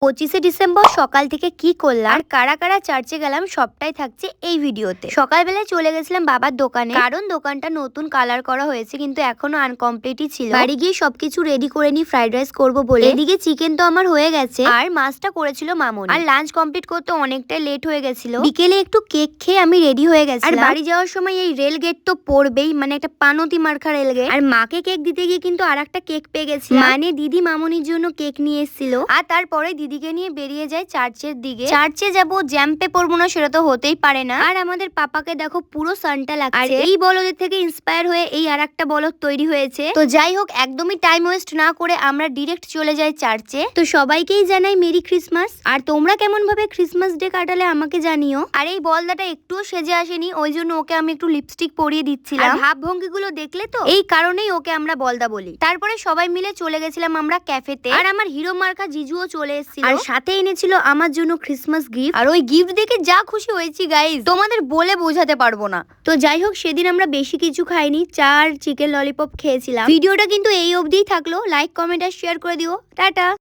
25শে December সকাল থেকে কি করলাম আর কারা কারা চার্চে গেলাম সবটাই থাকছে এই ভিডিওতে। সকালবেলায় চলে গেছিলাম বাবার দোকানে, কারণ দোকানটা নতুন কালার করা হয়েছে কিন্তু এখনো আনকমপ্লিটই ছিল। বাড়ি গিয়ে সবকিছু রেডি করে নি ফ্রাইড রাইস করবো বলে। এদিকে চিকেন তো আমার হয়ে গেছে আর মাছটা করেছিল মামনি। আর লাঞ্চ কমপ্লিট করতে অনেকটাই লেট হয়ে গেছিল। বিকেলে একটু কেক খেয়ে আমি রেডি হয়ে গেছি। আর বাড়ি যাওয়ার সময় এই রেল গেট তো পড়বেই, মানে একটা পানতি মার্কা রেল গেট। আর মাকে কেক দিতে গিয়ে কিন্তু আর একটা কেক পেয়ে গেছি, মানে দিদি মামনির জন্য কেক নিয়ে এসেছিল। আর তারপরে দিদিকে নিয়ে বেরিয়ে যায় চার্চের দিকে। চার্চে যাবো, জ্যাম্পে পড়বো না সেটা তো হতেই পারে না। আর আমাদের পাপাকে দেখো পুরো সানটা লাগছে। আর এই বলদের থেকে ইন্সপায়ার হয়ে এই আর একটা বলদ তৈরি হয়েছে। তো যাই হোক, একদমই টাইম ওয়েস্ট না করে আমরা ডিরেক্ট চলে যাই চার্চে। তো সবাইকেই জানাই মেরি ক্রিসমাস। আর তোমরা কেমন ভাবে ক্রিসমাস ডে কাটালে আমাকে জানিও। আর এই বলদাটা একটুও সেজে আসেনি, ওই জন্য ওকে আমি একটু লিপস্টিক পরিয়ে দিচ্ছিলাম। ভাব ভঙ্গিগুলো দেখলে তো, এই কারণেই ওকে আমরা বলদা বলি। তারপরে সবাই মিলে চলে গেছিলাম আমরা ক্যাফেতে। আর আমার হিরো মার্কা জিজুও চলে এসেছিল, আর সাথে এনেছিল আমার জন্য ক্রিসমাস গিফট। আর ওই গিফট দেখে যা খুশি হয়েছি গাইস, তোমাদের বলে বোঝাতে পারবো না। তো যাই হোক, সেদিন আমরা বেশি কিছু খাইনি, চা আর চিকেন ললিপপ খেয়েছিলাম। ভিডিওটা কিন্তু এই অবধিই থাকলো। লাইক, কমেন্ট আর শেয়ার করে দিও। টাটা।